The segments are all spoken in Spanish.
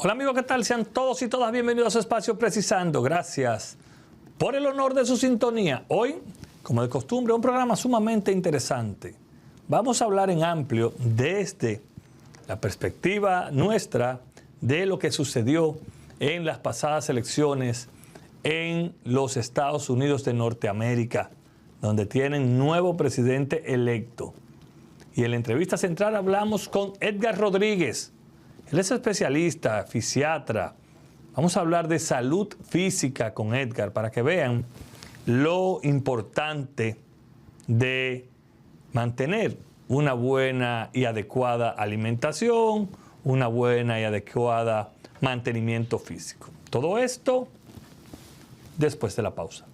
Hola amigos, ¿qué tal? Sean todos y todas bienvenidos a su espacio Precisando. Gracias por el honor de su sintonía. Hoy, como de costumbre, un programa sumamente interesante. Vamos a hablar en amplio desde la perspectiva nuestra de lo que sucedió en las pasadas elecciones en los Estados Unidos de Norteamérica, donde tienen nuevo presidente electo. Y en la entrevista central hablamos con Edgar Rodríguez. Él es especialista, fisiatra. Vamos a hablar de salud física con Edgar para que vean lo importante de mantener una buena y adecuada alimentación, una buena y adecuada mantenimiento físico. Todo esto después de la pausa.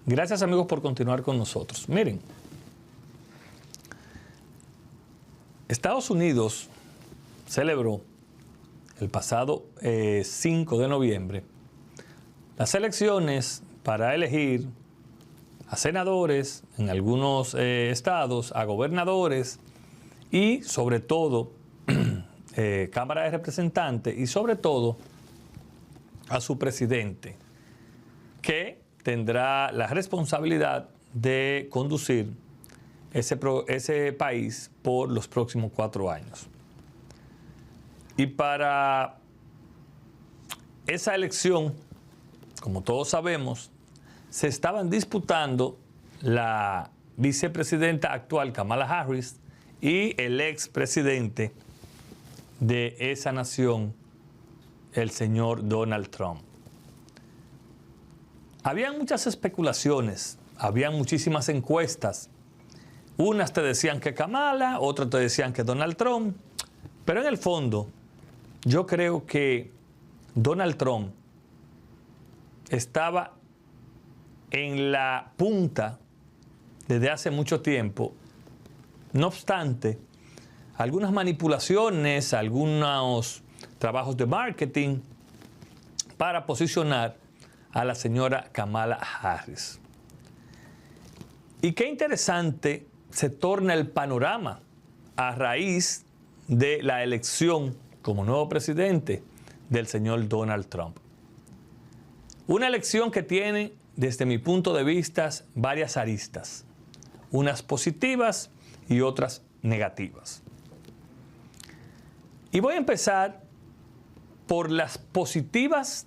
Gracias amigos por continuar con nosotros. Miren, Estados Unidos celebró el pasado 5 de noviembre las elecciones para elegir a senadores en algunos estados, a gobernadores y sobre todo Cámara de Representantes y sobre todo a su presidente, que tendrá la responsabilidad de conducir ese país por los próximos 4 años. Y para esa elección, como todos sabemos, se estaban disputando la vicepresidenta actual Kamala Harris y el expresidente de esa nación, el señor Donald Trump. Habían muchas especulaciones, habían muchísimas encuestas. Unas te decían que Kamala, otras te decían que Donald Trump. Pero en el fondo, yo creo que Donald Trump estaba en la punta desde hace mucho tiempo. No obstante, algunas manipulaciones, algunos trabajos de marketing para posicionar a la señora Kamala Harris. Y qué interesante se torna el panorama a raíz de la elección como nuevo presidente del señor Donald Trump. Una elección que tiene, desde mi punto de vista, varias aristas, unas positivas y otras negativas. Y voy a empezar por las positivas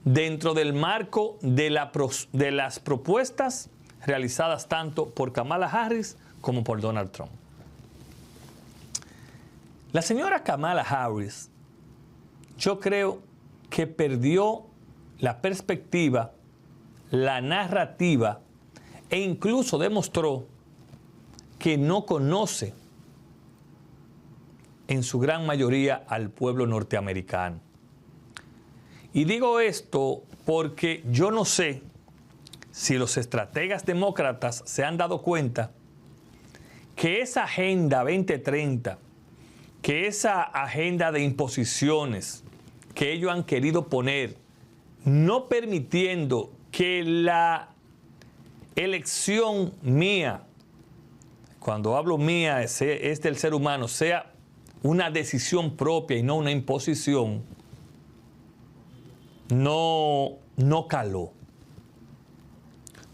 dentro del marco de las propuestas realizadas tanto por Kamala Harris como por Donald Trump. La señora Kamala Harris, yo creo que perdió la perspectiva, la narrativa e incluso demostró que no conoce en su gran mayoría al pueblo norteamericano. Y digo esto porque yo no sé si los estrategas demócratas se han dado cuenta que esa Agenda 2030, que esa agenda de imposiciones que ellos han querido poner, no permitiendo que la elección mía, cuando hablo mía es del ser humano, sea una decisión propia y no una imposición, no caló.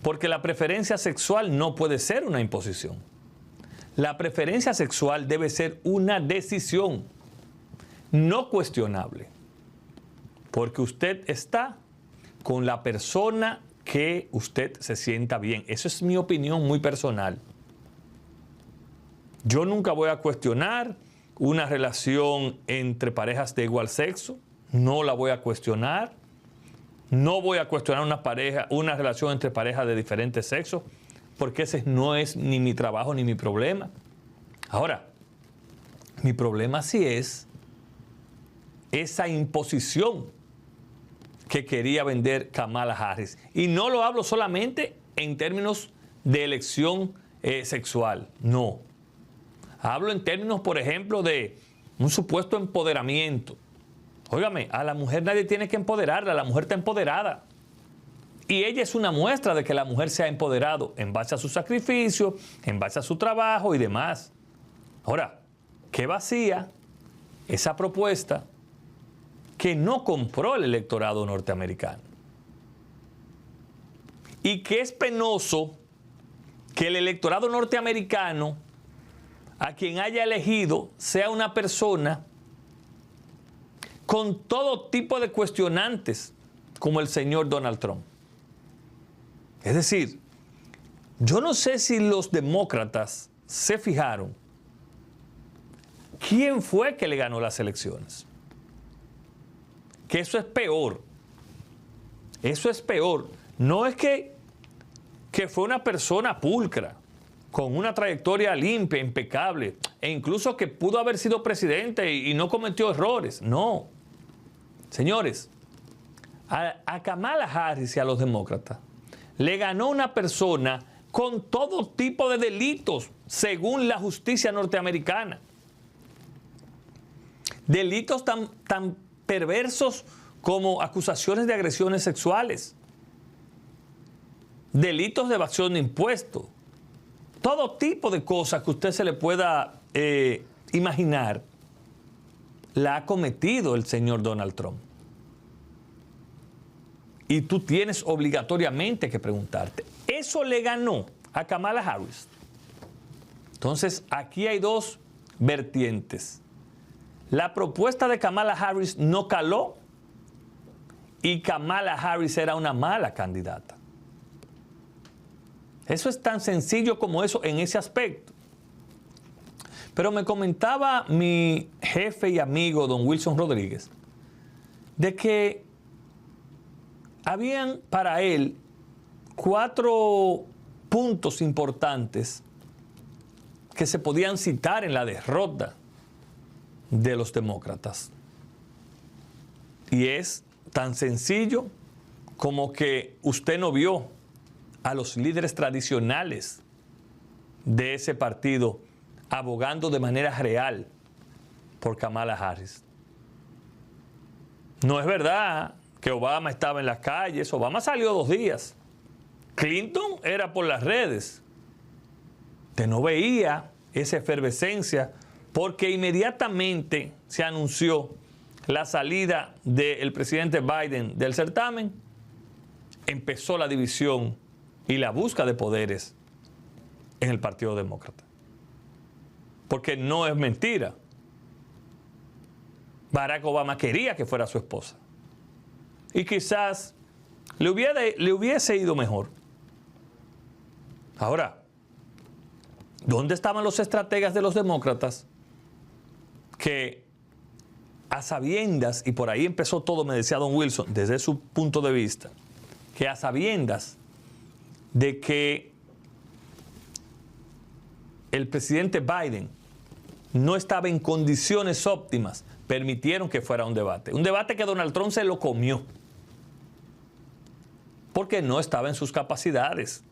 Porque la preferencia sexual no puede ser una imposición. La preferencia sexual debe ser una decisión no cuestionable. Porque usted está con la persona que usted se sienta bien. Eso es mi opinión muy personal. Yo nunca voy a cuestionar una relación entre parejas de igual sexo. No la voy a cuestionar. No voy a cuestionar una relación entre parejas de diferentes sexos, porque ese no es ni mi trabajo ni mi problema. Ahora, mi problema sí es esa imposición que quería vender Kamala Harris. Y no lo hablo solamente en términos de elección sexual, no. Hablo en términos, por ejemplo, de un supuesto empoderamiento. Óigame, a la mujer nadie tiene que empoderarla, la mujer está empoderada. Y ella es una muestra de que la mujer se ha empoderado en base a su sacrificio, en base a su trabajo y demás. Ahora, qué vacía esa propuesta que no compró el electorado norteamericano. Y que es penoso que el electorado norteamericano, a quien haya elegido, sea una persona con todo tipo de cuestionantes, como el señor Donald Trump. Es decir, yo no sé si los demócratas se fijaron quién fue que le ganó las elecciones. Que eso es peor. Eso es peor. No es que fue una persona pulcra, con una trayectoria limpia, impecable, e incluso que pudo haber sido presidente y no cometió errores. No. Señores, a Kamala Harris y a los demócratas le ganó una persona con todo tipo de delitos, según la justicia norteamericana. Delitos tan perversos como acusaciones de agresiones sexuales, delitos de evasión de impuestos, todo tipo de cosas que usted se le pueda imaginar, la ha cometido el señor Donald Trump. Y tú tienes obligatoriamente que preguntarte, ¿eso le ganó a Kamala Harris? Entonces, aquí hay dos vertientes. La propuesta de Kamala Harris no caló y Kamala Harris era una mala candidata. Eso es tan sencillo como eso en ese aspecto. Pero me comentaba mi jefe y amigo, don Wilson Rodríguez, de que habían para él 4 puntos importantes que se podían citar en la derrota de los demócratas. Y es tan sencillo como que usted no vio a los líderes tradicionales de ese partido abogando de manera real por Kamala Harris. No es verdad que Obama estaba en las calles. Obama salió 2 días. Clinton era por las redes. Usted no veía esa efervescencia porque inmediatamente se anunció la salida del presidente Biden del certamen, empezó la división y la búsqueda de poderes en el Partido Demócrata. Porque no es mentira. Barack Obama quería que fuera su esposa. Y quizás le hubiese ido mejor. Ahora, ¿dónde estaban los estrategas de los demócratas que a sabiendas, y por ahí empezó todo, me decía don Wilson, desde su punto de vista, que a sabiendas de que el presidente Biden no estaba en condiciones óptimas, permitieron que fuera un debate que Donald Trump se lo comió, porque no estaba en sus capacidades.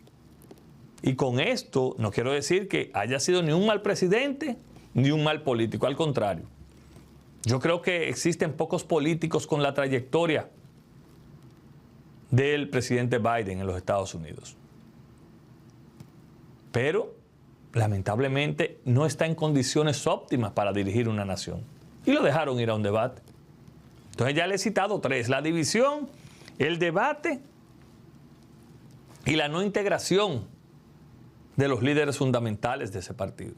Y con esto no quiero decir que haya sido ni un mal presidente ni un mal político, al contrario. Yo creo que existen pocos políticos con la trayectoria del presidente Biden en los Estados Unidos. Pero, lamentablemente, no está en condiciones óptimas para dirigir una nación. Y lo dejaron ir a un debate. Entonces ya le he citado 3. La división, el debate y la no integración de los líderes fundamentales de ese partido,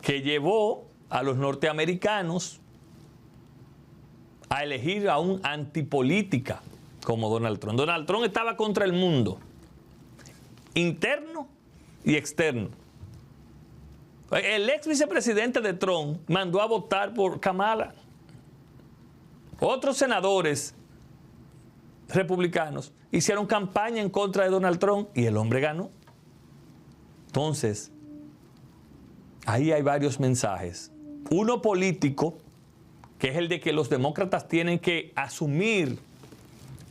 que llevó a los norteamericanos a elegir a un antipolítica como Donald Trump. Donald Trump estaba contra el mundo, interno y externo. El ex vicepresidente de Trump mandó a votar por Kamala. Otros senadores republicanos hicieron campaña en contra de Donald Trump y el hombre ganó. Entonces, ahí hay varios mensajes. Uno político, que es el de que los demócratas tienen que asumir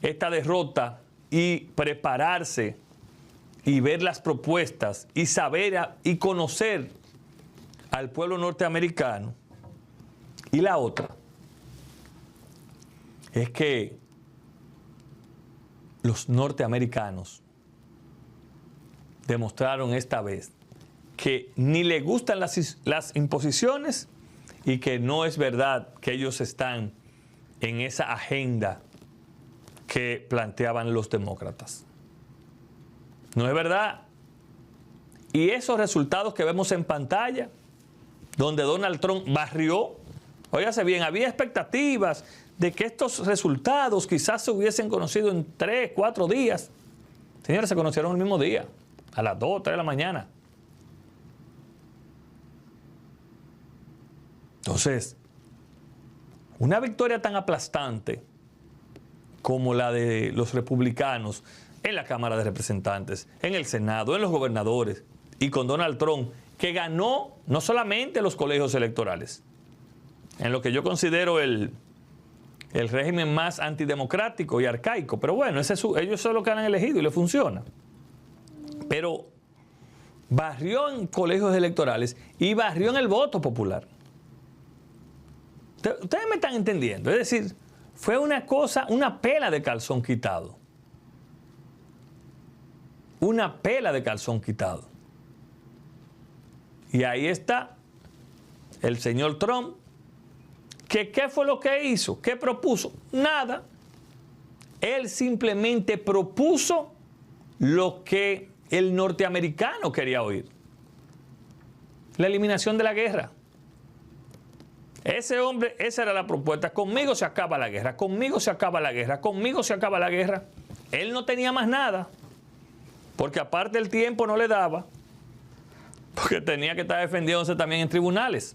esta derrota y prepararse y ver las propuestas y saber y conocer al pueblo norteamericano. Y la otra es que los norteamericanos demostraron esta vez que ni les gustan las imposiciones y que no es verdad que ellos están en esa agenda que planteaban los demócratas. No es verdad. Y esos resultados que vemos en pantalla, donde Donald Trump barrió, óigase bien, había expectativas de que estos resultados quizás se hubiesen conocido en 3, 4 días. Señores, se conocieron el mismo día, a las 2, 3 de la mañana. Entonces, una victoria tan aplastante como la de los republicanos en la Cámara de Representantes, en el Senado, en los gobernadores, y con Donald Trump, que ganó no solamente los colegios electorales, en lo que yo considero el régimen más antidemocrático y arcaico, pero bueno, ellos son los que han elegido y les funciona. Pero barrió en colegios electorales y barrió en el voto popular. Ustedes me están entendiendo, es decir, fue una cosa, una pela de calzón quitado. Una pela de calzón quitado. Y ahí está el señor Trump, que ¿qué fue lo que hizo? ¿Qué propuso? Nada. Él simplemente propuso lo que el norteamericano quería oír. La eliminación de la guerra. Ese hombre, esa era la propuesta. Conmigo se acaba la guerra, conmigo se acaba la guerra, conmigo se acaba la guerra. Él no tenía más nada, porque aparte el tiempo no le daba, porque tenía que estar defendiéndose también en tribunales.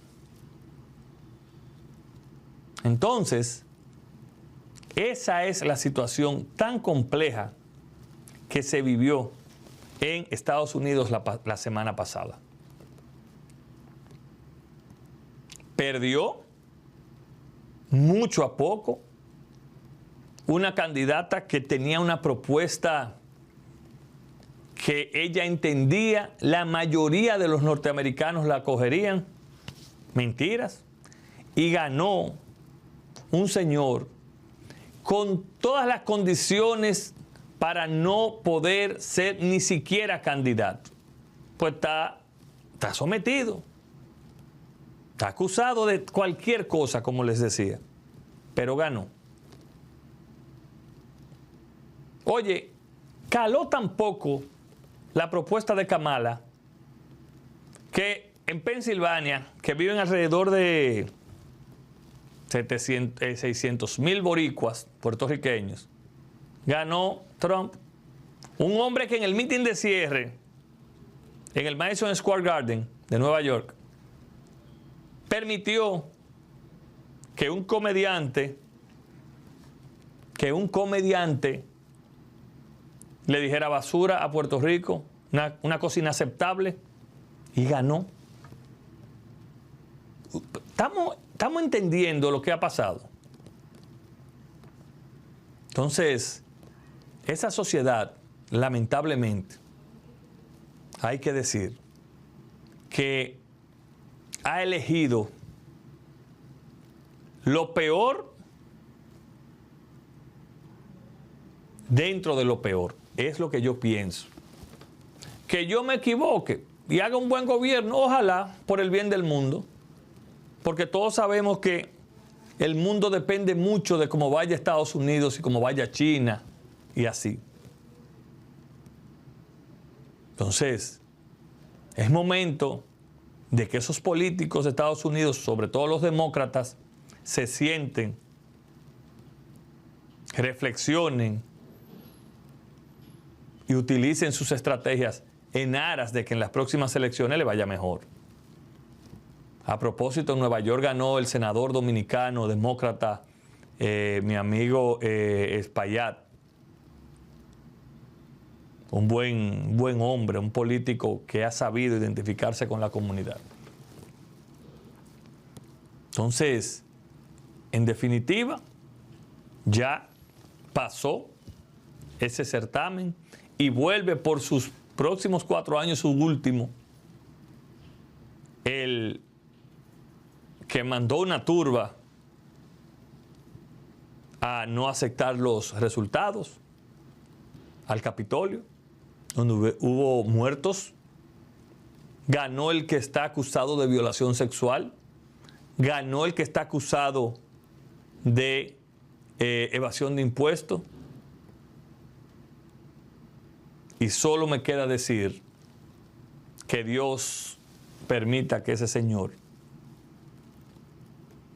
Entonces, esa es la situación tan compleja que se vivió en Estados Unidos la semana pasada. Perdió mucho a poco una candidata que tenía una propuesta que ella entendía, la mayoría de los norteamericanos la acogerían. Mentiras. Y ganó un señor con todas las condiciones para no poder ser ni siquiera candidato. Pues está sometido. Está acusado de cualquier cosa, como les decía. Pero ganó. Oye, caló tan poco la propuesta de Kamala que en Pensilvania, que viven alrededor de 600,000 boricuas puertorriqueños, ganó Trump, un hombre que en el mitin de cierre en el Madison Square Garden de Nueva York permitió que un comediante le dijera basura a Puerto Rico, una cosa inaceptable, y ganó. Estamos entendiendo lo que ha pasado. Entonces, esa sociedad, lamentablemente, hay que decir que ha elegido lo peor dentro de lo peor. Es lo que yo pienso. Que yo me equivoque y haga un buen gobierno, ojalá, por el bien del mundo. Porque todos sabemos que el mundo depende mucho de cómo vaya Estados Unidos y cómo vaya China y así. Entonces, es momento de que esos políticos de Estados Unidos, sobre todo los demócratas, se sienten, reflexionen y utilicen sus estrategias en aras de que en las próximas elecciones le vaya mejor. A propósito, en Nueva York ganó el senador dominicano, demócrata, mi amigo Espaillat. Un buen hombre, un político que ha sabido identificarse con la comunidad. Entonces, en definitiva, ya pasó ese certamen y vuelve por sus próximos 4 años, su último, el que mandó una turba a no aceptar los resultados al Capitolio, donde hubo muertos, ganó el que está acusado de violación sexual, ganó el que está acusado de evasión de impuestos, y solo me queda decir que Dios permita que ese señor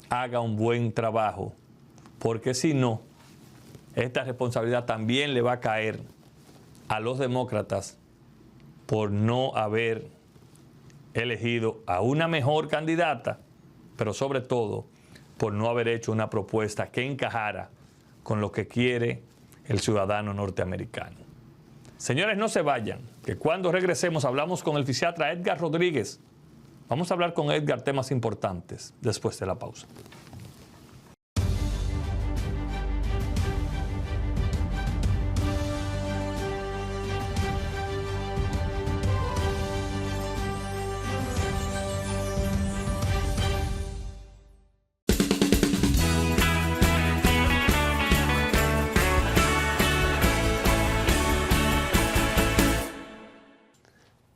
haga un buen trabajo, porque si no, esta responsabilidad también le va a caer a los demócratas por no haber elegido a una mejor candidata, pero sobre todo por no haber hecho una propuesta que encajara con lo que quiere el ciudadano norteamericano. Señores, no se vayan, que cuando regresemos hablamos con el fisiatra Edgar Rodríguez. Vamos a hablar con Edgar temas importantes después de la pausa.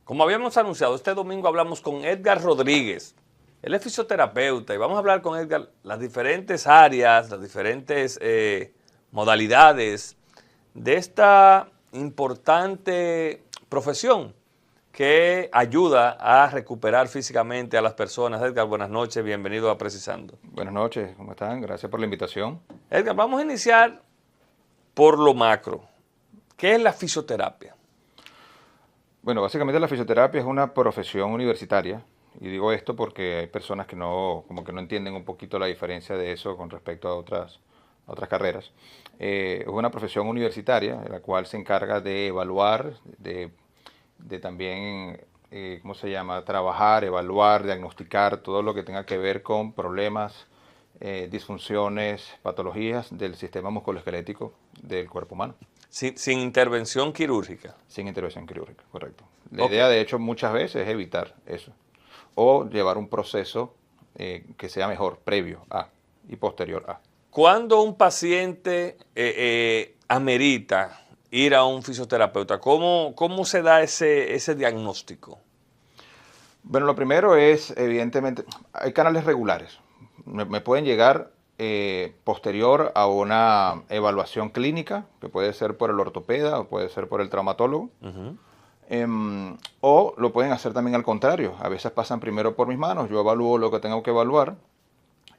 Como habíamos anunciado, este domingo hablamos con Edgar Rodríguez. Él es fisioterapeuta y vamos a hablar con Edgar las diferentes áreas, las diferentes modalidades de esta importante profesión que ayuda a recuperar físicamente a las personas. Edgar, buenas noches, bienvenido a Precisando. Buenas noches, ¿cómo están? Gracias por la invitación. Edgar, vamos a iniciar por lo macro. ¿Qué es la fisioterapia? Bueno, básicamente la fisioterapia es una profesión universitaria, y digo esto porque hay personas que como que no entienden un poquito la diferencia de eso con respecto a otras carreras. Es una profesión universitaria, la cual se encarga de evaluar, de también, ¿cómo se llama?, trabajar, evaluar, diagnosticar todo lo que tenga que ver con problemas, disfunciones, patologías del sistema musculoesquelético del cuerpo humano. Sin intervención quirúrgica. Sin intervención quirúrgica, correcto. La idea, de hecho, muchas veces es evitar eso. O llevar un proceso que sea mejor, previo a y posterior a. ¿Cuándo un paciente amerita ir a un fisioterapeuta? ¿Cómo se da ese diagnóstico? Bueno, lo primero es, evidentemente, hay canales regulares. Me pueden llegar posterior a una evaluación clínica, que puede ser por el ortopeda o puede ser por el traumatólogo, o lo pueden hacer también al contrario. A veces pasan primero por mis manos, yo evalúo lo que tengo que evaluar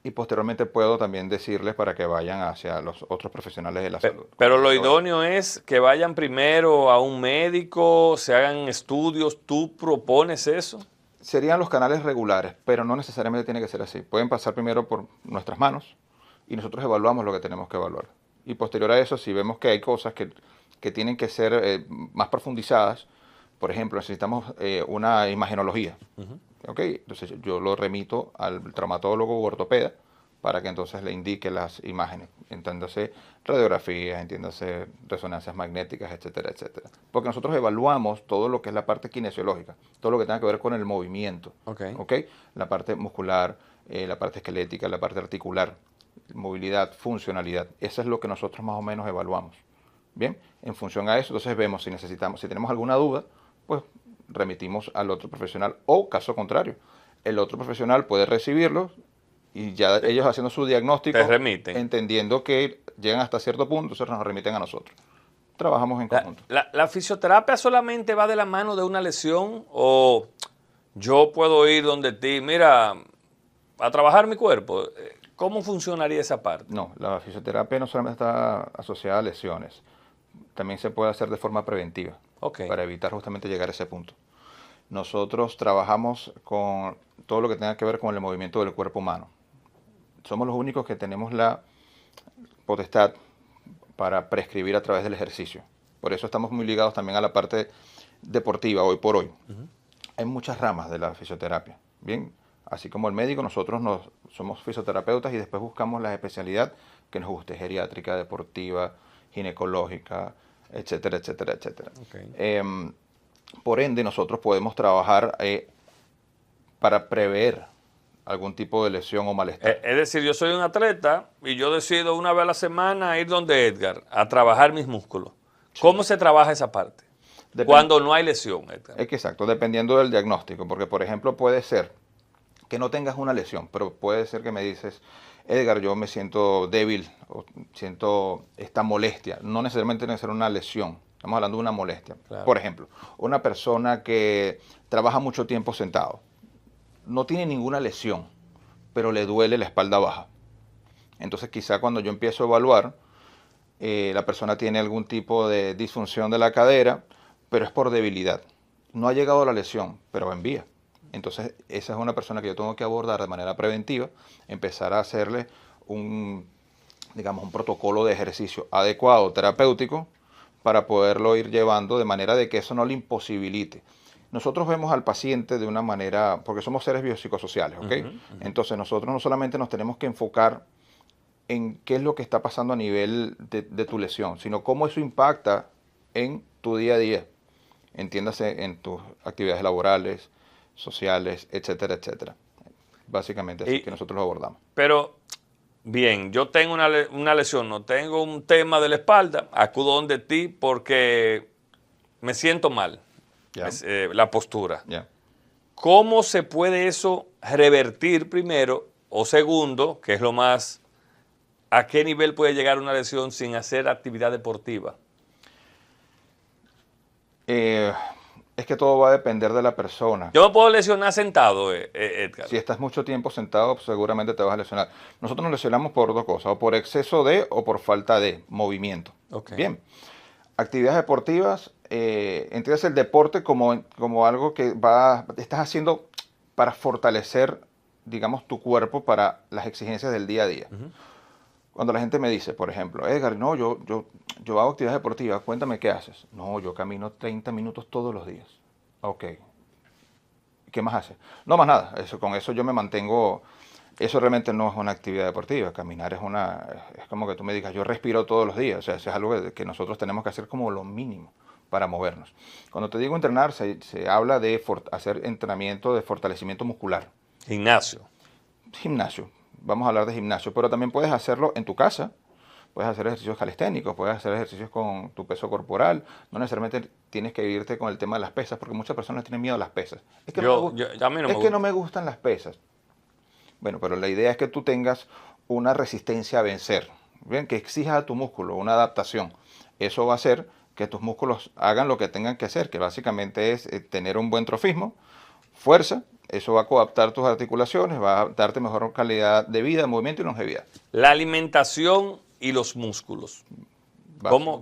y posteriormente puedo también decirles para que vayan hacia los otros profesionales de la salud. Pero lo idóneo es que vayan primero a un médico, se hagan estudios. ¿Tú propones eso? Serían los canales regulares, pero no necesariamente tiene que ser así. Pueden pasar primero por nuestras manos y nosotros evaluamos lo que tenemos que evaluar. Y posterior a eso, si vemos que hay cosas que tienen que ser más profundizadas, por ejemplo, necesitamos una imagenología. ¿Okay? Entonces yo lo remito al traumatólogo u ortopeda para que entonces le indique las imágenes, entiéndase radiografías, entiéndase resonancias magnéticas, etcétera, etcétera. Porque nosotros evaluamos todo lo que es la parte kinesiológica, todo lo que tenga que ver con el movimiento, ¿okay? La parte muscular, la parte esquelética, la parte articular, movilidad, funcionalidad. Eso es lo que nosotros más o menos evaluamos. Bien, en función a eso, entonces vemos si tenemos alguna duda, pues remitimos al otro profesional, o caso contrario, el otro profesional puede recibirlo y ya ellos haciendo su diagnóstico, entendiendo que llegan hasta cierto punto, entonces nos remiten a nosotros. Trabajamos en conjunto. ¿La fisioterapia solamente va de la mano de una lesión o yo puedo ir donde ti, mira, a trabajar mi cuerpo? ¿Cómo funcionaría esa parte? No, la fisioterapia no solamente está asociada a lesiones, también se puede hacer de forma preventiva, para evitar justamente llegar a ese punto. Nosotros trabajamos con todo lo que tenga que ver con el movimiento del cuerpo humano. Somos los únicos que tenemos la potestad para prescribir a través del ejercicio. Por eso estamos muy ligados también a la parte deportiva hoy por hoy. Hay muchas ramas de la fisioterapia. Bien, así como el médico, nosotros somos fisioterapeutas y después buscamos la especialidad que nos guste, geriátrica, deportiva, ginecológica, etcétera, etcétera, etcétera. Okay. Por ende, nosotros podemos trabajar para prever algún tipo de lesión o malestar. Es decir, yo soy un atleta y yo decido una vez a la semana ir donde Edgar a trabajar mis músculos. ¿Cómo se trabaja esa parte? Cuando no hay lesión, Edgar. Exacto, dependiendo del diagnóstico, porque por ejemplo puede ser que no tengas una lesión, pero puede ser que me dices, Edgar, yo me siento débil o siento esta molestia. No necesariamente tiene que ser una lesión, estamos hablando de una molestia. Claro. Por ejemplo, una persona que trabaja mucho tiempo sentado, no tiene ninguna lesión, pero le duele la espalda baja. Entonces quizá cuando yo empiezo a evaluar, la persona tiene algún tipo de disfunción de la cadera, pero es por debilidad. No ha llegado a la lesión, pero va en vía. Entonces esa es una persona que yo tengo que abordar de manera preventiva, empezar a hacerle un protocolo de ejercicio adecuado, terapéutico, para poderlo ir llevando de manera de que eso no le imposibilite. Nosotros vemos al paciente de una manera, porque somos seres biopsicosociales, ¿ok? Entonces nosotros no solamente nos tenemos que enfocar en qué es lo que está pasando a nivel de tu lesión, sino cómo eso impacta en tu día a día, entiéndase en tus actividades laborales, sociales, etcétera, etcétera. Básicamente así que nosotros lo abordamos. Pero, bien, yo tengo una lesión, no tengo un tema de la espalda, acudo donde ti porque me siento mal. La postura. ¿Cómo se puede eso revertir primero? O segundo, que es lo más, ¿a qué nivel puede llegar una lesión sin hacer actividad deportiva? Es que todo va a depender de la persona. Yo me puedo lesionar sentado, Edgar. Si estás mucho tiempo sentado, pues seguramente te vas a lesionar. Nosotros nos lesionamos por dos cosas, o por exceso de o por falta de movimiento. Okay. Bien. Actividades deportivas, entiendes el deporte como algo que estás haciendo para fortalecer, digamos, tu cuerpo para las exigencias del día a día. Cuando la gente me dice, por ejemplo, Edgar, no, yo hago actividades deportivas, cuéntame qué haces. No, yo camino 30 minutos todos los días. Ok. ¿Qué más haces? No, más nada. Con eso yo me mantengo. Eso realmente no es una actividad deportiva. Caminar es como que tú me digas, yo respiro todos los días. O sea, eso es algo que nosotros tenemos que hacer como lo mínimo para movernos. Cuando te digo entrenar, se habla de hacer entrenamiento de fortalecimiento muscular. Gimnasio. Gimnasio. Vamos a hablar de gimnasio, pero también puedes hacerlo en tu casa. Puedes hacer ejercicios calisténicos, puedes hacer ejercicios con tu peso corporal. No necesariamente tienes que irte con el tema de las pesas, porque muchas personas tienen miedo a las pesas. Es que no me gustan las pesas. Bueno, pero la idea es que tú tengas una resistencia a vencer, ¿bien? Que exijas a tu músculo una adaptación. Eso va a hacer que tus músculos hagan lo que tengan que hacer, que básicamente es tener un buen trofismo, fuerza. Eso va a coadaptar tus articulaciones, va a darte mejor calidad de vida, movimiento y longevidad. La alimentación y los músculos.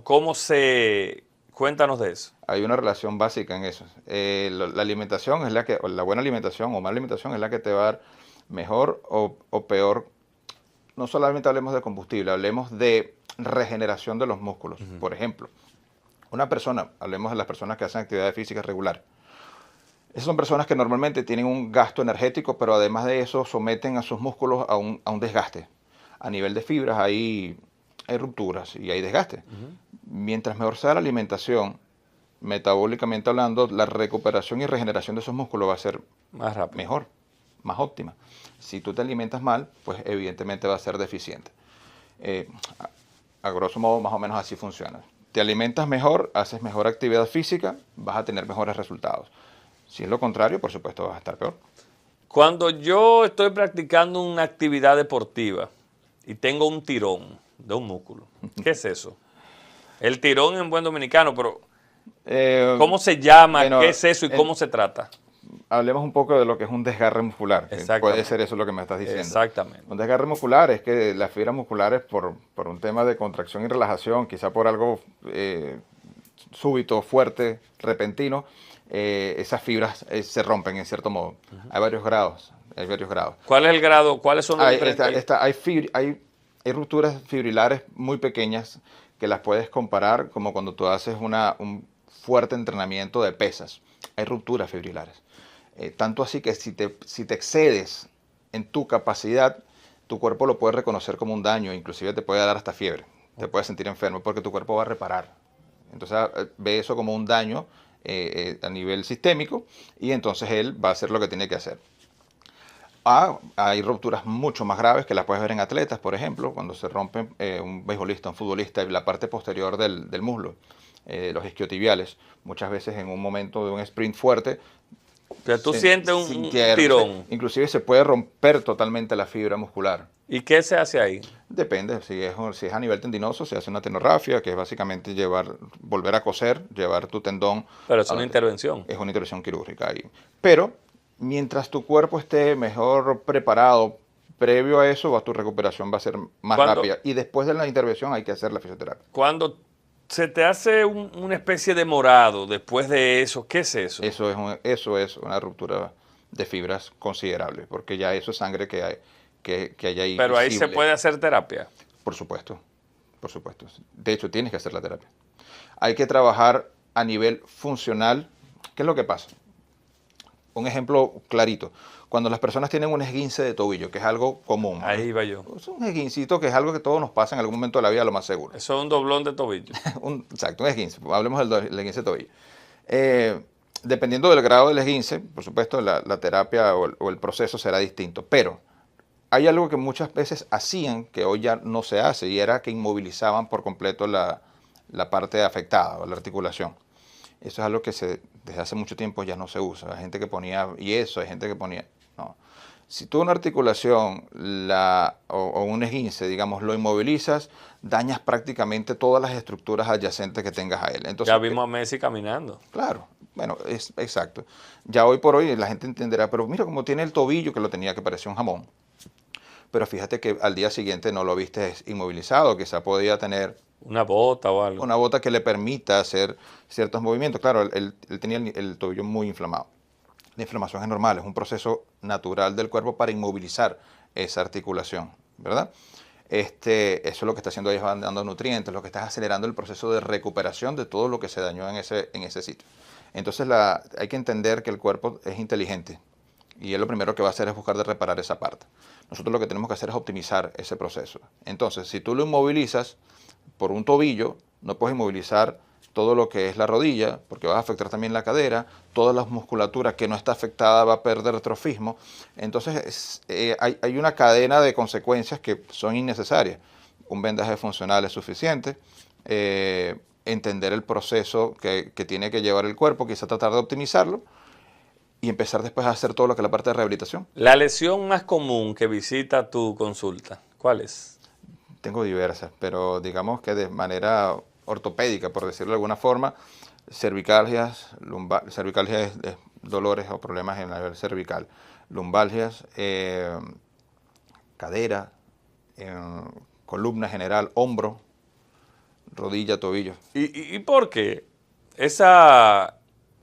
¿Cómo se...? Cuéntanos de eso. Hay una relación básica en eso. La alimentación es la buena alimentación o mala alimentación es la que te va a dar mejor o peor. No solamente hablemos de combustible, hablemos de regeneración de los músculos. Por ejemplo, una persona, hablemos de las personas que hacen actividad física regular. Esas son personas que normalmente tienen un gasto energético, pero además de eso someten a sus músculos a un desgaste. A nivel de fibras hay rupturas y hay desgaste. Mientras mejor sea la alimentación, metabólicamente hablando, la recuperación y regeneración de esos músculos va a ser más rápido, mejor, más óptima. Si tú te alimentas mal, pues evidentemente va a ser deficiente. A grosso modo, más o menos así funciona. Te alimentas mejor, haces mejor actividad física, vas a tener mejores resultados. Si es lo contrario, por supuesto, vas a estar peor. Cuando yo estoy practicando una actividad deportiva y tengo un tirón de un músculo, ¿qué es eso? El tirón en buen dominicano, pero ¿cómo se llama? Bueno, ¿qué es eso y cómo se trata? Hablemos un poco de lo que es un desgarre muscular. Puede ser eso lo que me estás diciendo. Exactamente. Un desgarre muscular es que las fibras musculares, por un tema de contracción y relajación, quizá por algo súbito, fuerte, repentino, esas fibras se rompen en cierto modo. Hay varios grados. ¿Cuál es el grado? ¿Cuáles son los diferentes? Hay rupturas fibrilares muy pequeñas que las puedes comparar como cuando tú haces un fuerte entrenamiento de pesas. Hay rupturas fibrilares. Tanto así que si te excedes en tu capacidad, tu cuerpo lo puede reconocer como un daño, inclusive te puede dar hasta fiebre. Te puedes sentir enfermo porque tu cuerpo va a reparar Entonces ve eso como un daño a nivel sistémico y entonces él va a hacer lo que tiene que hacer. Hay rupturas mucho más graves que las puedes ver en atletas, por ejemplo, cuando se rompe un beisbolista, un futbolista, la parte posterior del muslo, los isquiotibiales, muchas veces en un momento de un sprint fuerte. O sea, tú sientes un tirón. Inclusive se puede romper totalmente la fibra muscular. ¿Y qué se hace ahí? Depende, si es a nivel tendinoso, se hace una tenorrafia, que es básicamente volver a coser, llevar tu tendón. Pero es una intervención. Es una intervención quirúrgica ahí. Pero mientras tu cuerpo esté mejor preparado, previo a eso, tu recuperación va a ser más rápida. Y después de la intervención hay que hacer la fisioterapia. Cuando se te hace una especie de morado después de eso, ¿qué es eso? Eso es una ruptura de fibras considerable, porque ya eso es sangre que hay ahí. Pero ahí se puede hacer terapia. Por supuesto, por supuesto. De hecho, tienes que hacer la terapia. Hay que trabajar a nivel funcional. ¿Qué es lo que pasa? Un ejemplo clarito. Cuando las personas tienen un esguince de tobillo, que es algo común. Ahí iba yo. Es un esguincito que es algo que todos nos pasa en algún momento de la vida, lo más seguro. Eso es un doblón de tobillo. Exacto, un esguince. Hablemos del esguince de tobillo. Dependiendo del grado del esguince, por supuesto, la terapia o el proceso será distinto. Pero hay algo que muchas veces hacían, que hoy ya no se hace, y era que inmovilizaban por completo la parte afectada o la articulación. Eso es algo que desde hace mucho tiempo ya no se usa. Hay gente que ponía yeso, hay gente que ponía... No. Si tú una articulación o un esguince, digamos, lo inmovilizas, dañas prácticamente todas las estructuras adyacentes que tengas a él. Entonces, ya vimos a Messi caminando. Claro, bueno, es exacto. Ya hoy por hoy la gente entenderá, pero mira cómo tiene el tobillo que lo tenía, que parecía un jamón. Pero fíjate que al día siguiente no lo viste inmovilizado, quizá podía tener una bota o algo. Una bota que le permita hacer ciertos movimientos. Claro, él tenía el tobillo muy inflamado. La inflamación es normal, es un proceso natural del cuerpo para inmovilizar esa articulación, ¿verdad? Eso es lo que está haciendo ahí, van dando nutrientes, lo que está acelerando el proceso de recuperación de todo lo que se dañó en ese sitio. Entonces hay que entender que el cuerpo es inteligente y él lo primero que va a hacer es buscar de reparar esa parte. Nosotros lo que tenemos que hacer es optimizar ese proceso. Entonces, si tú lo inmovilizas por un tobillo, no puedes inmovilizar todo lo que es la rodilla, porque va a afectar también la cadera, toda la musculatura que no está afectada va a perder trofismo. Entonces hay una cadena de consecuencias que son innecesarias. Un vendaje funcional es suficiente, entender el proceso que tiene que llevar el cuerpo, quizá tratar de optimizarlo y empezar después a hacer todo lo que es la parte de rehabilitación. La lesión más común que visita tu consulta, ¿cuál es? Tengo diversas, pero digamos que de manera ortopédica, por decirlo de alguna forma, cervicalgias, cervicalgias es dolores o problemas en la nivel cervical, lumbalgias, cadera, columna general, hombro, rodilla, tobillo. ¿Y por qué? Esa,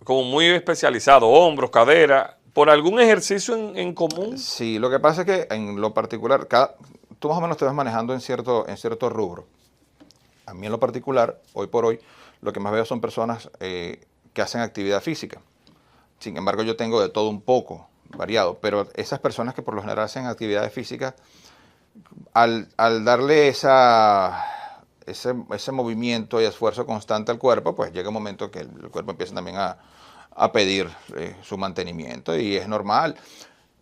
como muy especializado, hombros, cadera, ¿por algún ejercicio en común? Sí, lo que pasa es que en lo particular, tú más o menos te vas manejando en cierto rubro. A mí en lo particular, hoy por hoy, lo que más veo son personas que hacen actividad física. Sin embargo, yo tengo de todo un poco, variado, pero esas personas que por lo general hacen actividades físicas, al darle ese movimiento y esfuerzo constante al cuerpo, pues llega un momento que el cuerpo empieza también a pedir su mantenimiento y es normal.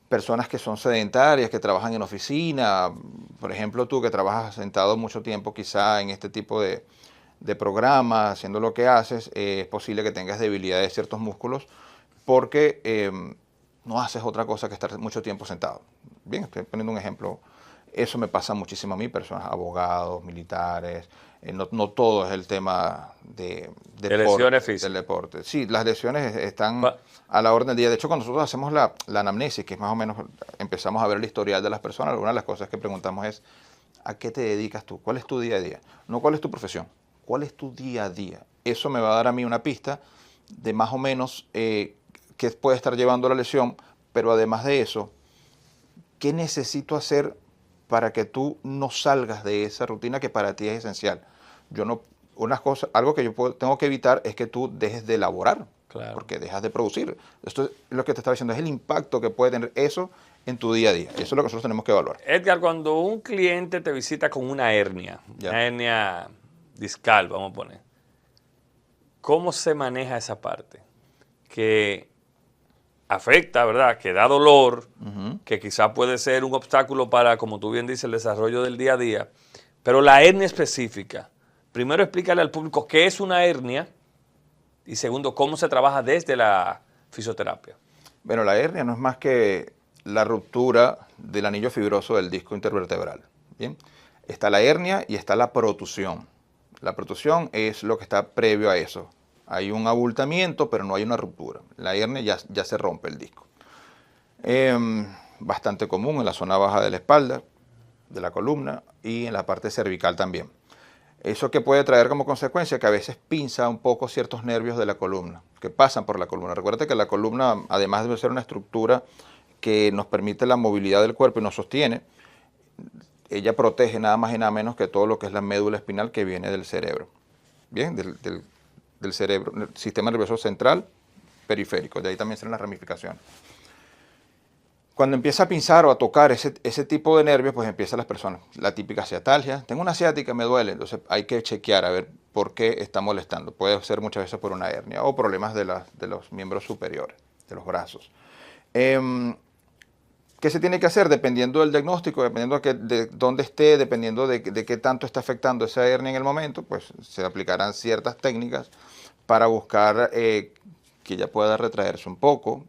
Personas que son sedentarias, que trabajan en oficina, por ejemplo tú que trabajas sentado mucho tiempo quizá en este tipo de programas, haciendo lo que haces, es posible que tengas debilidad de ciertos músculos porque no haces otra cosa que estar mucho tiempo sentado. Bien, estoy poniendo un ejemplo. Eso me pasa muchísimo a mí, personas, abogados, militares, no todo es el tema de lesiones físicas. Del deporte. Sí, las lesiones están a la orden del día. De hecho, cuando nosotros hacemos la anamnesis, que es más o menos, empezamos a ver el historial de las personas, algunas de las cosas que preguntamos es, ¿a qué te dedicas tú? ¿Cuál es tu día a día? No cuál es tu profesión, ¿cuál es tu día a día? Eso me va a dar a mí una pista de más o menos qué puede estar llevando la lesión, pero además de eso, ¿qué necesito hacer para que tú no salgas de esa rutina que para ti es esencial? Algo que yo tengo que evitar es que tú dejes de elaborar, claro, porque dejas de producir. Esto es lo que te estaba diciendo, es el impacto que puede tener eso en tu día a día. Eso es lo que nosotros tenemos que evaluar. Edgar, cuando un cliente te visita con una hernia discal, vamos a poner, ¿cómo se maneja esa parte? Que afecta, ¿verdad? Que da dolor, que quizás puede ser un obstáculo para, como tú bien dices, el desarrollo del día a día. Pero la hernia específica, primero explícale al público qué es una hernia y segundo, cómo se trabaja desde la fisioterapia. Bueno, la hernia no es más que la ruptura del anillo fibroso del disco intervertebral. Bien, está la hernia y está la protusión. La protusión es lo que está previo a eso. Hay un abultamiento, pero no hay una ruptura. La hernia ya se rompe el disco. Bastante común en la zona baja de la espalda, de la columna y en la parte cervical también. Eso que puede traer como consecuencia que a veces pinza un poco ciertos nervios de la columna, que pasan por la columna. Recuerda que la columna, además de ser una estructura que nos permite la movilidad del cuerpo y nos sostiene, ella protege nada más y nada menos que todo lo que es la médula espinal que viene del cerebro. Bien, del cerebro, del sistema nervioso central, periférico, de ahí también salen las ramificaciones. Cuando empieza a pinzar o a tocar ese tipo de nervios, pues empiezan las personas, la típica ciatalgia. Tengo una ciática, me duele, entonces hay que chequear a ver por qué está molestando. Puede ser muchas veces por una hernia o problemas de los miembros superiores, de los brazos. ¿Qué se tiene que hacer? Dependiendo del diagnóstico, dependiendo de dónde esté, dependiendo de qué tanto está afectando esa hernia en el momento, pues se aplicarán ciertas técnicas para buscar que ella pueda retraerse un poco,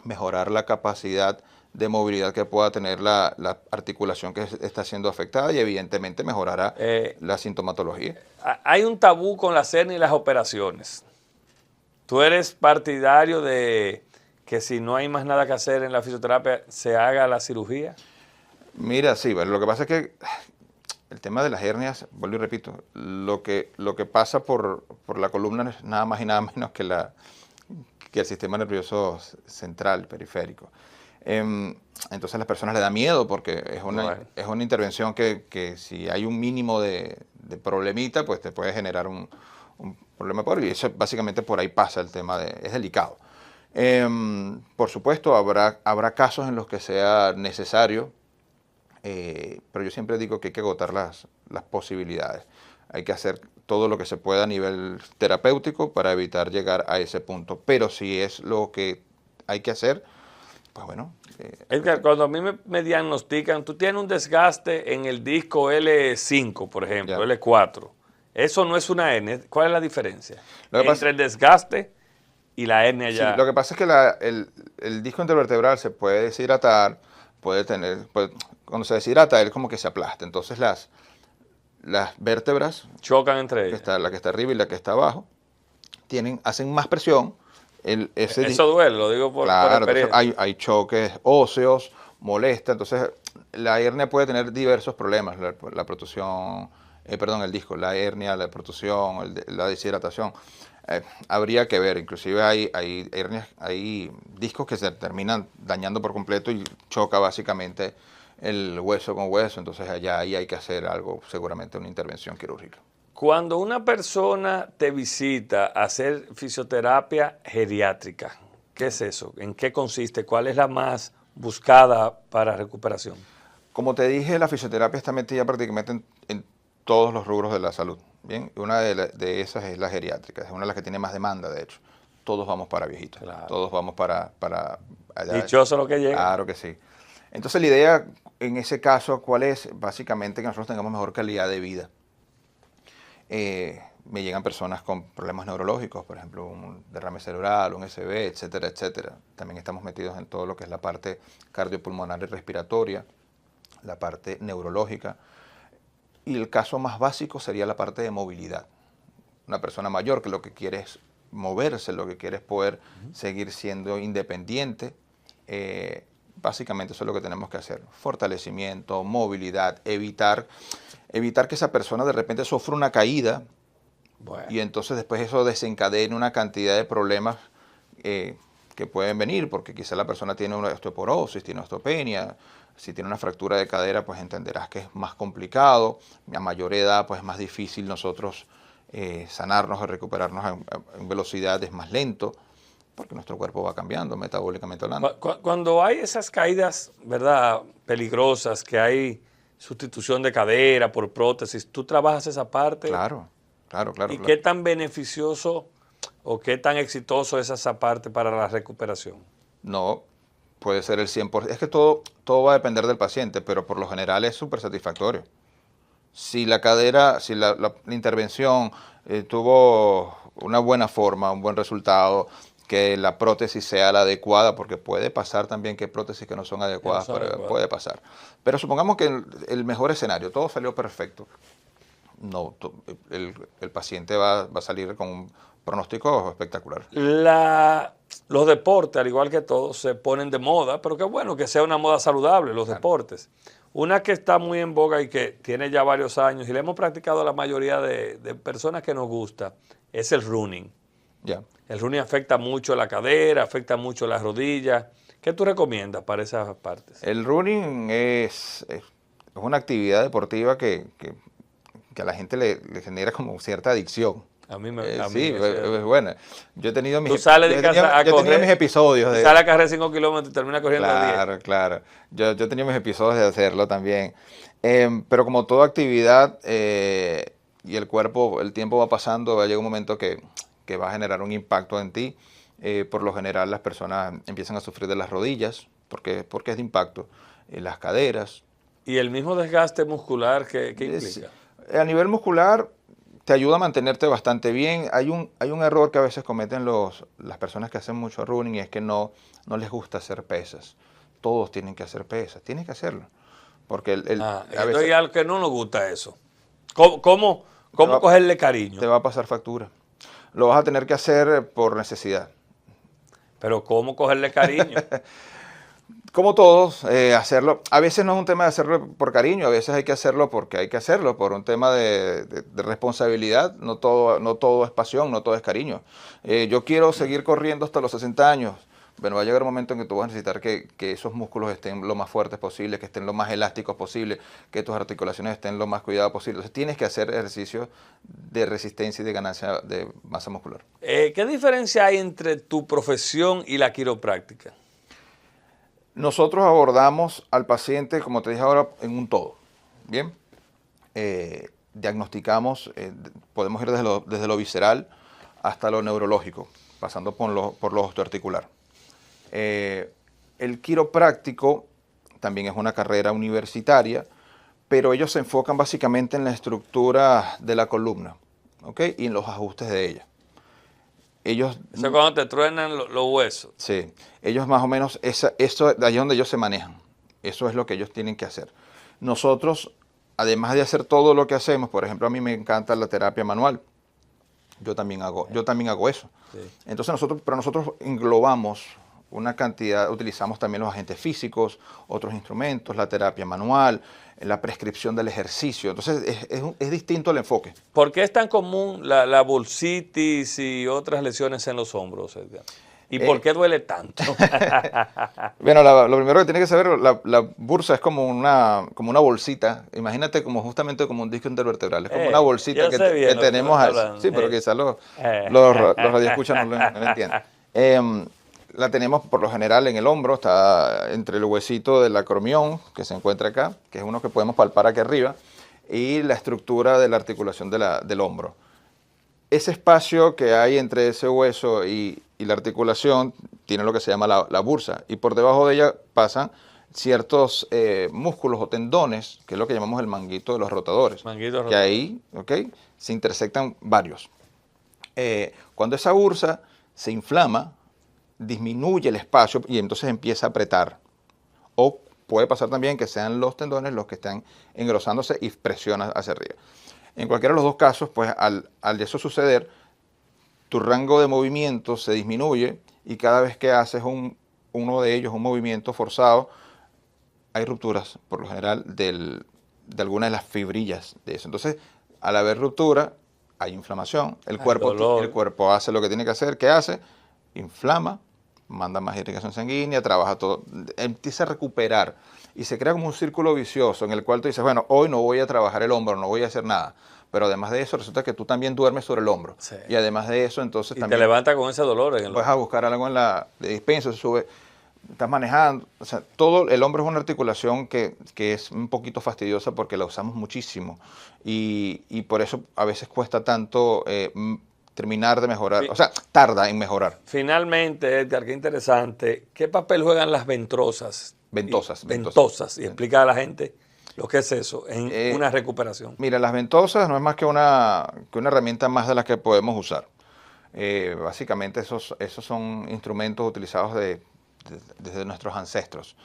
mejorar la capacidad de movilidad que pueda tener la articulación que está siendo afectada y evidentemente mejorará la sintomatología. Hay un tabú con las hernias y las operaciones. ¿Tú eres partidario de que si no hay más nada que hacer en la fisioterapia, se haga la cirugía? Mira, sí, bueno, lo que pasa es que el tema de las hernias, vuelvo y repito, lo que pasa por la columna no es nada más y nada menos que el sistema nervioso central, periférico. Entonces a las personas les da miedo porque es una intervención que si hay un mínimo de problemita, pues te puede generar un problema por y eso básicamente por ahí pasa el tema, es delicado. Por supuesto habrá casos en los que sea necesario, pero yo siempre digo que hay que agotar las posibilidades. Hay que hacer todo lo que se pueda a nivel terapéutico para evitar llegar a ese punto. Pero si es lo que hay que hacer, pues bueno. Edgar, cuando a mí me diagnostican, tú tienes un desgaste en el disco L5, por ejemplo, ya. L4. Eso no es una hernia. ¿Cuál es la diferencia entre el desgaste y la hernia ya? Sí, lo que pasa es que el disco intervertebral se puede deshidratar, cuando se deshidrata él como que se aplasta. Entonces las vértebras chocan entre ellas. La que está arriba y la que está abajo hacen más presión. Eso duele, lo digo por experiencia. Hay choques óseos, molesta. Entonces la hernia puede tener diversos problemas. La protusión, el disco, la hernia, la protusión, la deshidratación. Habría que ver, inclusive hay hernias, hay discos que se terminan dañando por completo y choca básicamente el hueso con hueso, entonces ahí hay que hacer algo, seguramente una intervención quirúrgica. Cuando una persona te visita a hacer fisioterapia geriátrica, ¿qué es eso? ¿En qué consiste? ¿Cuál es la más buscada para recuperación? Como te dije, la fisioterapia está metida prácticamente en todos los rubros de la salud. Bien, una de esas es la geriátrica, es una de las que tiene más demanda, de hecho. Todos vamos para viejitos, claro. Todos vamos para allá. Dichoso lo que llega. Claro que sí. Entonces la idea en ese caso, ¿cuál es? Básicamente que nosotros tengamos mejor calidad de vida. Me llegan personas con problemas neurológicos, por ejemplo, un derrame cerebral, un SB, etcétera, etcétera. También estamos metidos en todo lo que es la parte cardiopulmonar y respiratoria, la parte neurológica. Y el caso más básico sería la parte de movilidad. Una persona mayor que lo que quiere es moverse, lo que quiere es poder seguir siendo independiente. Básicamente eso es lo que tenemos que hacer. Fortalecimiento, movilidad, evitar que esa persona de repente sufra una caída y entonces después eso desencadene una cantidad de problemas que pueden venir, porque quizá la persona tiene una osteoporosis, tiene osteopenia. Si tiene una fractura de cadera, pues entenderás que es más complicado. A mayor edad, pues es más difícil nosotros sanarnos o recuperarnos en velocidad, es más lento, porque nuestro cuerpo va cambiando metabólicamente hablando. Cuando hay esas caídas, ¿verdad?, peligrosas, que hay sustitución de cadera por prótesis, ¿tú trabajas esa parte? Claro. ¿Y qué tan beneficioso ¿O qué tan exitoso es esa parte para la recuperación? No, puede ser el 100%. Es que todo va a depender del paciente, pero por lo general es súper satisfactorio. Si la cadera, si la intervención tuvo una buena forma, un buen resultado, que la prótesis sea la adecuada, porque puede pasar también que hay prótesis que no son adecuadas, puede pasar. Pero supongamos que el mejor escenario, todo salió perfecto. No, el paciente va a salir con un pronóstico espectacular. Los deportes, al igual que todos, se ponen de moda, pero qué bueno que sea una moda saludable, los deportes. Una que está muy en boga y que tiene ya varios años y le hemos practicado a la mayoría de personas que nos gusta, es el running. Ya. El running afecta mucho la cadera, afecta mucho las rodillas. ¿Qué tú recomiendas para esas partes? El running es una actividad deportiva que a la gente le genera como cierta adicción. A mí sí, es buena. Yo he tenido mis, tú sales de casa a correr, tenido mis episodios. Sales a correr 5 kilómetros y terminas corriendo 10. Claro, claro. Yo he tenido mis episodios de hacerlo también. Pero como toda actividad y el cuerpo, el tiempo va pasando, va a llegar un momento que va a generar un impacto en ti. Por lo general las personas empiezan a sufrir de las rodillas, porque es de impacto, las caderas. ¿Y el mismo desgaste muscular que implica? A nivel muscular te ayuda a mantenerte bastante bien. Hay un error que a veces cometen las personas que hacen mucho running, y es que no les gusta hacer pesas. Todos tienen que hacer pesas, tienen que hacerlo. Porque a veces hay algo que no nos gusta eso. ¿Cómo cogerle cariño? Te va a pasar factura. Lo vas a tener que hacer por necesidad. Pero ¿cómo cogerle cariño? Como todos, hacerlo, a veces no es un tema de hacerlo por cariño, a veces hay que hacerlo porque hay que hacerlo, por un tema de responsabilidad. No todo es pasión, no todo es cariño. Yo quiero seguir corriendo hasta los 60 años. Bueno, va a llegar un momento en que tú vas a necesitar que esos músculos estén lo más fuertes posible, que estén lo más elásticos posible, que tus articulaciones estén lo más cuidadas posible. Entonces tienes que hacer ejercicios de resistencia y de ganancia de masa muscular. ¿Qué diferencia hay entre tu profesión y la quiropráctica? Nosotros abordamos al paciente, como te dije ahora, en un todo. Bien, diagnosticamos, podemos ir desde lo visceral hasta lo neurológico, pasando por lo osteoarticular. El quiropráctico también es una carrera universitaria, pero ellos se enfocan básicamente en la estructura de la columna, ¿ok? Y en los ajustes de ella. Ellos, eso es cuando te truenan los huesos. Sí, ellos más o menos, eso de allí donde ellos se manejan. Eso es lo que ellos tienen que hacer. Nosotros, además de hacer todo lo que hacemos, por ejemplo, a mí me encanta la terapia manual. Yo también hago eso. Sí. Entonces nosotros englobamos una cantidad, utilizamos también los agentes físicos, otros instrumentos, la terapia manual, la prescripción del ejercicio. Entonces es distinto el enfoque. ¿Por qué es tan común la bursitis y otras lesiones en los hombros, Edgar? ¿Y por qué duele tanto? Bueno, lo primero que tiene que saber, la bursa es como una bolsita. Imagínate justamente como un disco intervertebral. Es como una bolsita que tenemos ahí. Sí, pero quizás los radioescuchas no lo entienden. La tenemos por lo general en el hombro, está entre el huesito del acromión, que se encuentra acá, que es uno que podemos palpar aquí arriba, y la estructura de la articulación del hombro. Ese espacio que hay entre ese hueso y la articulación tiene lo que se llama la bursa, y por debajo de ella pasan ciertos músculos o tendones, que es lo que llamamos el manguito de los rotadores. Que ahí, se intersectan varios. Cuando esa bursa se inflama, disminuye el espacio y entonces empieza a apretar. O puede pasar también que sean los tendones los que están engrosándose y presionan hacia arriba. En cualquiera de los dos casos, pues al eso suceder, tu rango de movimiento se disminuye y cada vez que haces uno de ellos, un movimiento forzado, hay rupturas, por lo general, de algunas de las fibrillas de eso. Entonces, al haber ruptura, hay inflamación. El cuerpo hace lo que tiene que hacer. ¿Qué hace? Inflama, manda más irrigación sanguínea, trabaja todo, empieza a recuperar y se crea como un círculo vicioso en el cual tú dices, bueno, hoy no voy a trabajar el hombro, no voy a hacer nada, pero además de eso resulta que tú también duermes sobre el hombro. Sí. Y además de eso entonces también te levanta con ese dolor en el hombro. Vas a buscar algo en la dispensa, se sube, estás manejando, o sea, todo el hombro es una articulación que es un poquito fastidiosa porque la usamos muchísimo y por eso a veces cuesta tanto terminar de mejorar, o sea, tarda en mejorar. Finalmente, Edgar, qué interesante. ¿Qué papel juegan las ventosas? Ventosas. Y explica a la gente lo que es eso en una recuperación. Mira, las ventosas no es más que una herramienta más de las que podemos usar. Básicamente esos son instrumentos utilizados desde nuestros ancestros.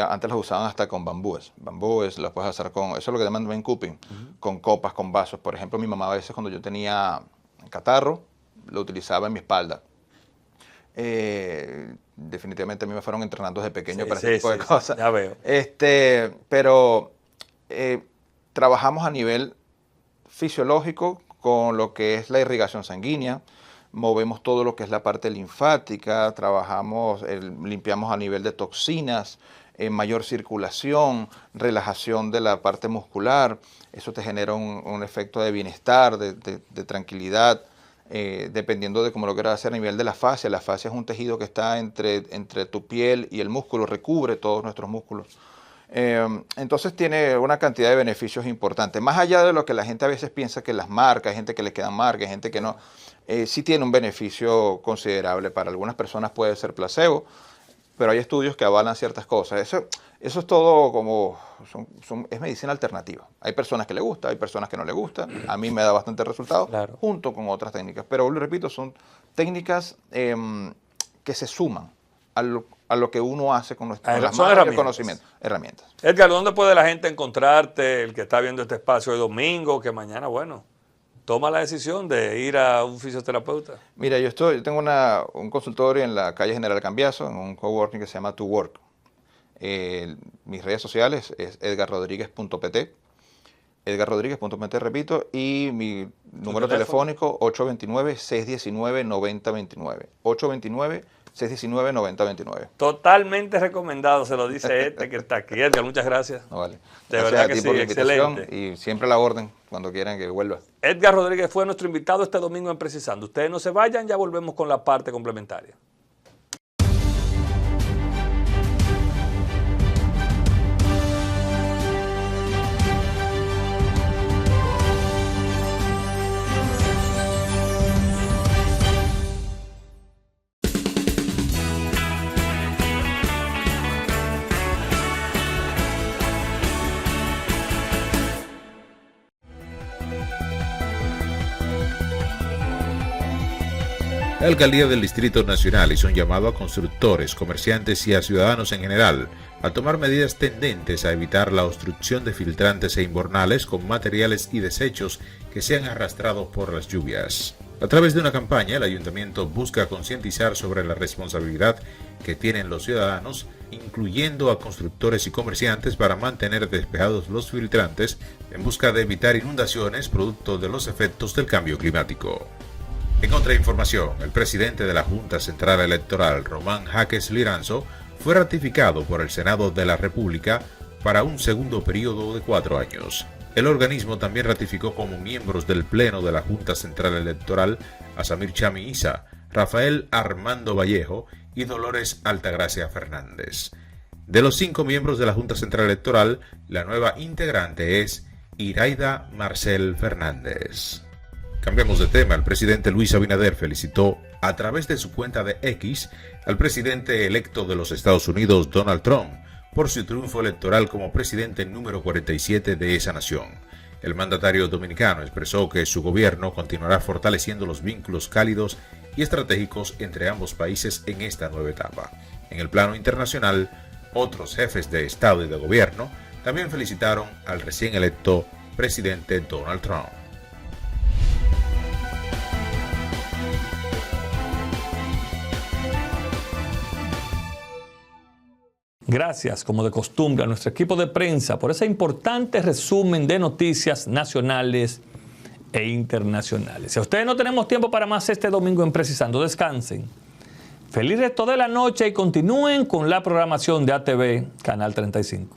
Antes los usaban hasta con bambúes. Bambúes los puedes hacer con, eso es lo que llaman bamboo cupping, con copas, con vasos. Por ejemplo, mi mamá a veces cuando yo tenía catarro, lo utilizaba en mi espalda. Definitivamente a mí me fueron entrenando desde pequeño para ese tipo de cosas. Ya veo. Pero trabajamos a nivel fisiológico con lo que es la irrigación sanguínea, movemos todo lo que es la parte linfática, limpiamos a nivel de toxinas, mayor circulación, relajación de la parte muscular. Eso te genera un efecto de bienestar, de tranquilidad, dependiendo de cómo lo quieras hacer a nivel de la fascia. La fascia es un tejido que está entre tu piel y el músculo, recubre todos nuestros músculos. Entonces tiene una cantidad de beneficios importantes. Más allá de lo que la gente a veces piensa que las marcas, hay gente que le quedan marcas, hay gente que no, sí tiene un beneficio considerable. Para algunas personas puede ser placebo, pero hay estudios que avalan ciertas cosas. Eso es todo como, es medicina alternativa. Hay personas que le gusta, hay personas que no le gusta. A mí me da bastante resultado, claro, junto con otras técnicas. Pero, lo repito, son técnicas que se suman a lo que uno hace con las manos y el conocimiento. Herramientas. Edgar, ¿dónde puede la gente encontrarte, el que está viendo este espacio de domingo, que mañana, bueno, toma la decisión de ir a un fisioterapeuta? Mira, yo tengo un consultorio en la calle General Cambiaso, en un coworking que se llama To Work. Mis redes sociales es edgarrodriguez.pt, edgarrodriguez.pt, repito, y mi número telefónico 829-619-9029. 829-619-9029. Totalmente recomendado, se lo dice que está aquí. Edgar, muchas gracias. No, vale. De verdad que sí, excelente. Y siempre a la orden, cuando quieran que vuelva. Edgar Rodríguez fue nuestro invitado este domingo en Precisando. Ustedes no se vayan, ya volvemos con la parte complementaria. La Alcaldía del Distrito Nacional hizo un llamado a constructores, comerciantes y a ciudadanos en general a tomar medidas tendentes a evitar la obstrucción de filtrantes e invernales con materiales y desechos que sean arrastrados por las lluvias. A través de una campaña, el Ayuntamiento busca concientizar sobre la responsabilidad que tienen los ciudadanos, incluyendo a constructores y comerciantes, para mantener despejados los filtrantes en busca de evitar inundaciones producto de los efectos del cambio climático. En otra información, el presidente de la Junta Central Electoral, Román Jaques Liranzo, fue ratificado por el Senado de la República para un segundo periodo de 4 años. El organismo también ratificó como miembros del Pleno de la Junta Central Electoral a Samir Chami Isa, Rafael Armando Vallejo y Dolores Altagracia Fernández. De los 5 miembros de la Junta Central Electoral, la nueva integrante es Iraida Marcel Fernández. Cambiamos de tema. El presidente Luis Abinader felicitó a través de su cuenta de X al presidente electo de los Estados Unidos, Donald Trump, por su triunfo electoral como presidente número 47 de esa nación. El mandatario dominicano expresó que su gobierno continuará fortaleciendo los vínculos cálidos y estratégicos entre ambos países en esta nueva etapa. En el plano internacional, otros jefes de Estado y de gobierno también felicitaron al recién electo presidente Donald Trump. Gracias, como de costumbre, a nuestro equipo de prensa por ese importante resumen de noticias nacionales e internacionales. Si a ustedes no tenemos tiempo para más este domingo en Precisando, descansen. Feliz resto de la noche y continúen con la programación de ATV Canal 35.